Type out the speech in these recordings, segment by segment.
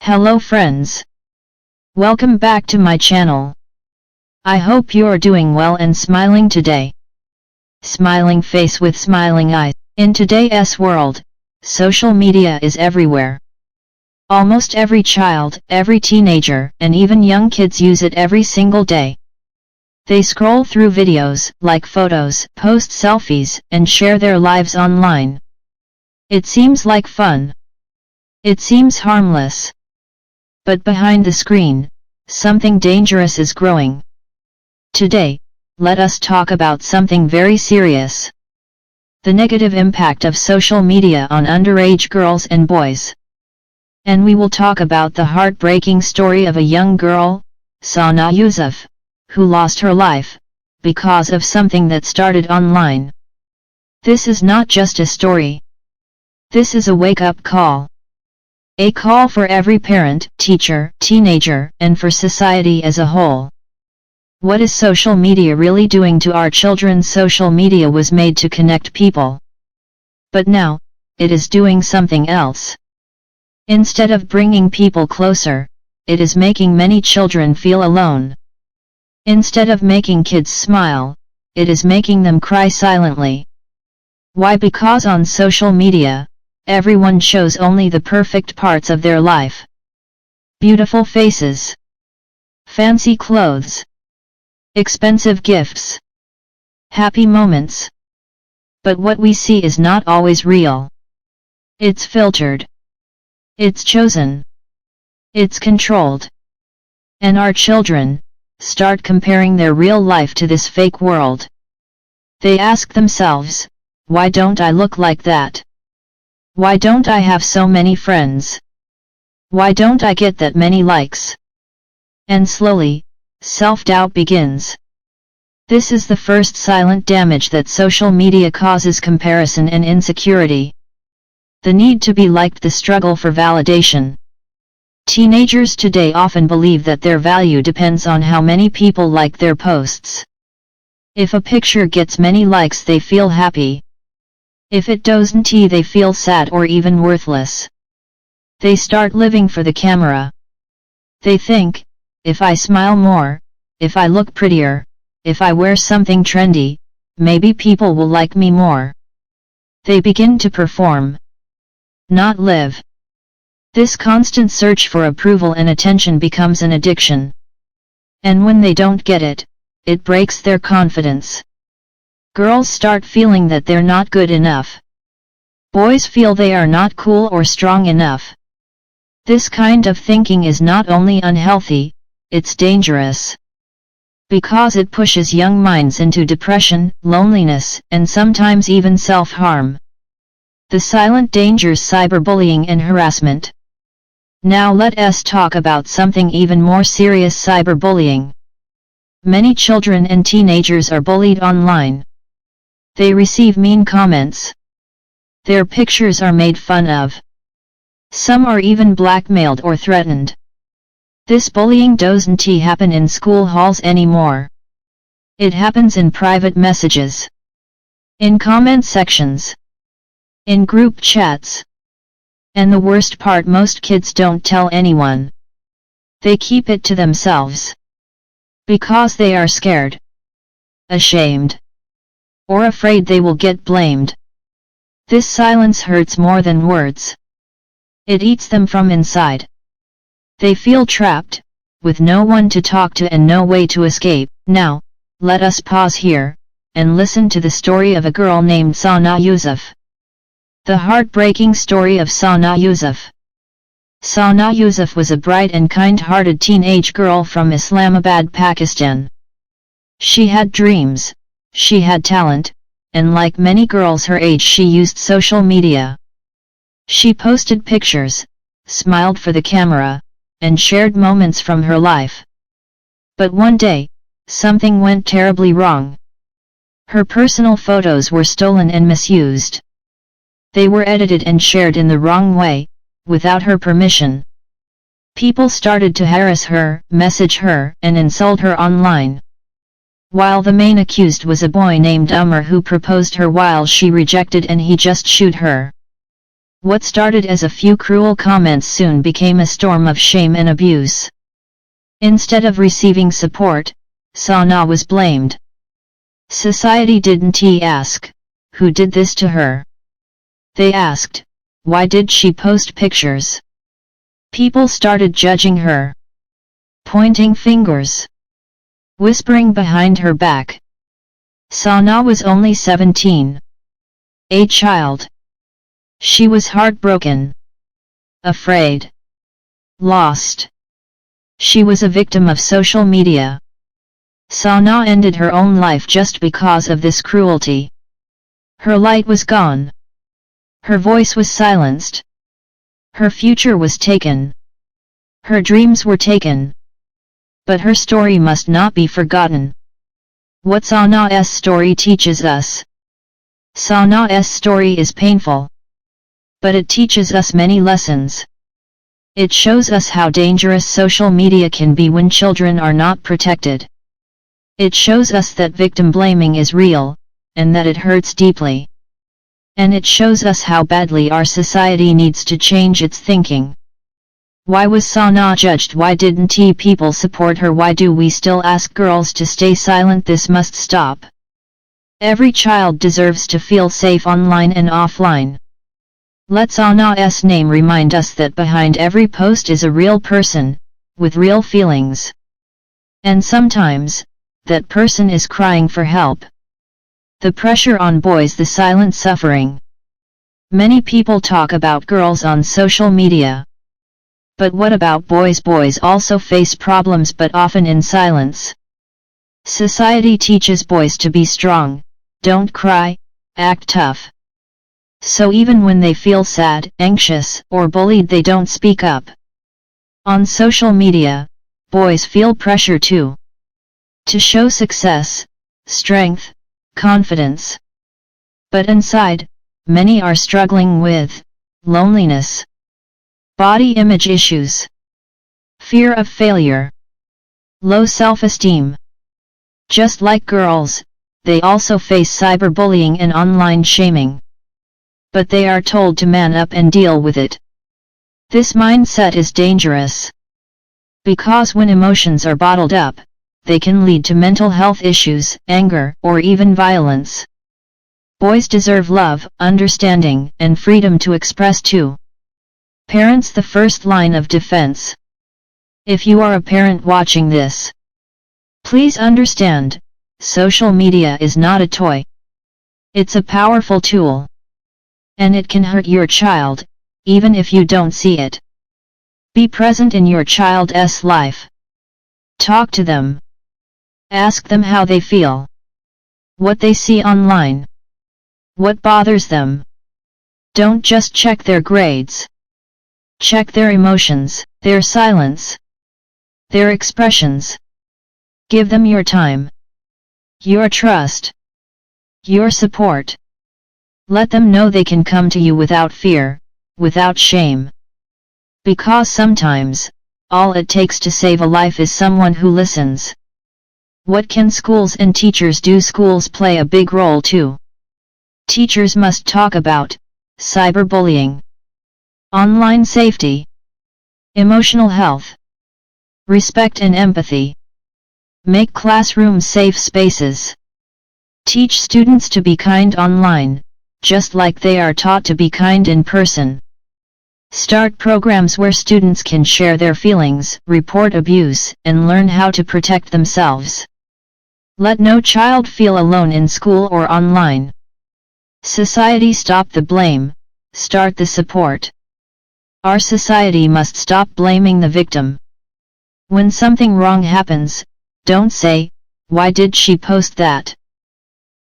Hello friends. Welcome back to my channel. I hope you're doing well and smiling today. Smiling face with smiling eyes. In today's world, social media is everywhere. Almost every child, every teenager, and even young kids use it every single day. They scroll through videos, like photos, post selfies, and share their lives online. It seems like fun. It seems harmless. But behind the screen, something dangerous is growing. Today, let us talk about something very serious. The negative impact of social media on underage girls and boys. And we will talk about the heartbreaking story of a young girl, Sana Yousaf, who lost her life because of something that started online. This is not just a story. This is a wake-up call. A call for every parent, teacher, teenager, and for society as a whole. What is social media really doing to our children? Social media was made to connect people. But now, it is doing something else. Instead of bringing people closer, it is making many children feel alone. Instead of making kids smile, it is making them cry silently. Why? Because on social media, everyone shows only the perfect parts of their life. Beautiful faces, fancy clothes, expensive gifts, happy moments. But what we see is not always real. It's filtered. It's chosen. It's controlled. And our children start comparing their real life to this fake world. They ask themselves, why don't I look like that? Why don't I have so many friends? Why don't I get that many likes? And slowly, self-doubt begins. This is the first silent damage that social media causes: comparison and insecurity. The need to be liked, the struggle for validation. Teenagers today often believe that their value depends on how many people like their posts. If a picture gets many likes, they feel happy. If it doesn't, they feel sad or even worthless. They start living for the camera. They think, if I smile more, if I look prettier, if I wear something trendy, maybe people will like me more. They begin to perform, not live. This constant search for approval and attention becomes an addiction. And when they don't get it, it breaks their confidence. Girls start feeling that they're not good enough. Boys feel they are not cool or strong enough. This kind of thinking is not only unhealthy, it's dangerous. Because it pushes young minds into depression, loneliness, and sometimes even self-harm. The silent dangers: cyberbullying and harassment. Now let us talk about something even more serious: cyberbullying. Many children and teenagers are bullied online. They receive mean comments. Their pictures are made fun of. Some are even blackmailed or threatened. This bullying doesn't happen in school halls anymore. It happens in private messages, in comment sections, in group chats. And the worst part: most kids don't tell anyone. They keep it to themselves. Because they are scared, ashamed, or afraid they will get blamed. This silence hurts more than words. It eats them from inside. They feel trapped, with no one to talk to and no way to escape. Now, let us pause here, and listen to the story of a girl named Sana Yousaf. The heartbreaking story of Sana Yousaf. Sana Yousaf was a bright and kind-hearted teenage girl from Islamabad, Pakistan. She had dreams, she had talent, and like many girls her age, she used social media. She posted pictures, smiled for the camera, and shared moments from her life. But one day, something went terribly wrong. Her personal photos were stolen and misused. They were edited and shared in the wrong way, without her permission. People started to harass her, message her, and insult her online. While the main accused was a boy named Umar who proposed her while she rejected, and he just shoot her. What started as a few cruel comments soon became a storm of shame and abuse. Instead of receiving support, Sana was blamed. Society didn't ask, who did this to her? They asked, why did she post pictures? People started judging her, pointing fingers, whispering behind her back. Sana was only 17. A child. She was heartbroken, afraid, lost. She was a victim of social media. Sana ended her own life just because of this cruelty. Her light was gone. Her voice was silenced. Her future was taken. Her dreams were taken. But her story must not be forgotten. What Sana's story teaches us. Sana's story is painful. But it teaches us many lessons. It shows us how dangerous social media can be when children are not protected. It shows us that victim blaming is real, and that it hurts deeply. And it shows us how badly our society needs to change its thinking. Why was Sana judged? Why didn't people support her? Why do we still ask girls to stay silent? This must stop. Every child deserves to feel safe online and offline. Let Sana's name remind us that behind every post is a real person, with real feelings. And sometimes, that person is crying for help. The pressure on boys, the silent suffering. Many people talk about girls on social media. But what about boys? Boys also face problems, but often in silence. Society teaches boys to be strong, don't cry, act tough. So even when they feel sad, anxious, or bullied, they don't speak up. On social media, boys feel pressure too. To show success, strength, confidence. But inside, many are struggling with loneliness, body image issues, fear of failure, low self-esteem. Just like girls, they also face cyberbullying and online shaming. But they are told to man up and deal with it. This mindset is dangerous. Because when emotions are bottled up, they can lead to mental health issues, anger, or even violence. Boys deserve love, understanding, and freedom to express too. Parents, the first line of defense. If you are a parent watching this, please understand, social media is not a toy. It's a powerful tool. And it can hurt your child, even if you don't see it. Be present in your child's life. Talk to them. Ask them how they feel. What they see online. What bothers them. Don't just check their grades. Check their emotions, their silence, their expressions. Give them your time, your trust, your support. Let them know they can come to you without fear, without shame. Because sometimes, all it takes to save a life is someone who listens. What can schools and teachers do? Schools play a big role too. Teachers must talk about cyberbullying, online safety, emotional health, respect and empathy. Make classrooms safe spaces. Teach students to be kind online, just like they are taught to be kind in person. Start programs where students can share their feelings, report abuse, and learn how to protect themselves. Let no child feel alone in school or online. Society, stop the blame, start the support. Our society must stop blaming the victim. When something wrong happens, don't say, why did she post that?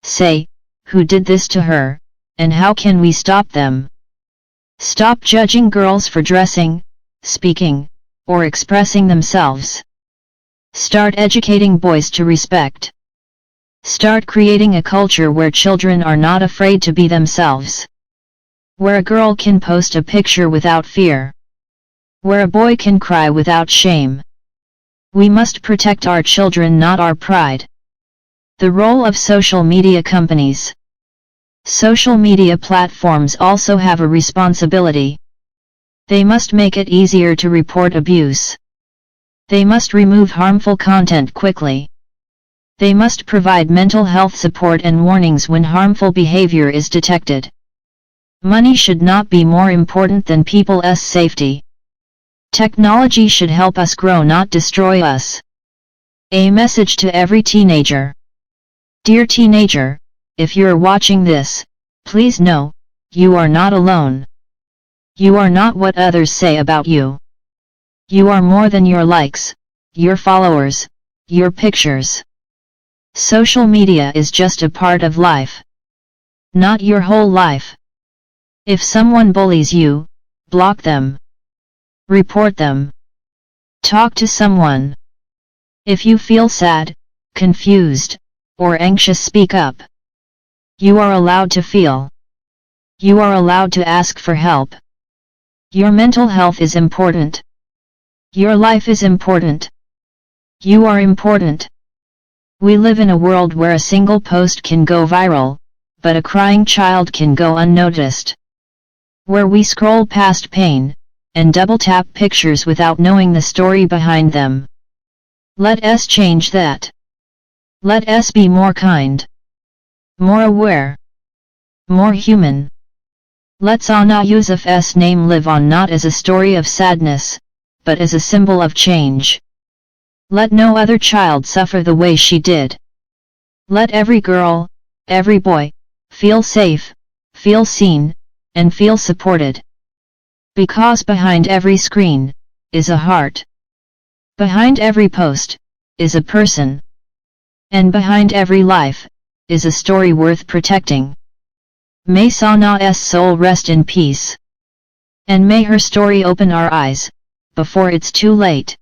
Say, who did this to her, and how can we stop them? Stop judging girls for dressing, speaking, or expressing themselves. Start educating boys to respect. Start creating a culture where children are not afraid to be themselves. Where a girl can post a picture without fear. Where a boy can cry without shame. We must protect our children, not our pride. The role of social media companies. Social media platforms also have a responsibility. They must make it easier to report abuse. They must remove harmful content quickly. They must provide mental health support and warnings when harmful behavior is detected. Money should not be more important than people's safety. Technology should help us grow, not destroy us. A message to every teenager. Dear teenager, if you're watching this, please know, you are not alone. You are not what others say about you. You are more than your likes, your followers, your pictures. Social media is just a part of life, not your whole life. If someone bullies you, block them. Report them. Talk to someone. If you feel sad, confused, or anxious, speak up. You are allowed to feel. You are allowed to ask for help. Your mental health is important. Your life is important. You are important. We live in a world where a single post can go viral, but a crying child can go unnoticed. Where we scroll past pain, and double-tap pictures without knowing the story behind them. Let us change that. Let us be more kind. More aware. More human. Let Sana Yousaf's name live on, not as a story of sadness, but as a symbol of change. Let no other child suffer the way she did. Let every girl, every boy, feel safe, feel seen, and feel supported. Because behind every screen, is a heart. Behind every post, is a person. And behind every life, is a story worth protecting. May Sana's soul rest in peace. And may her story open our eyes, before it's too late.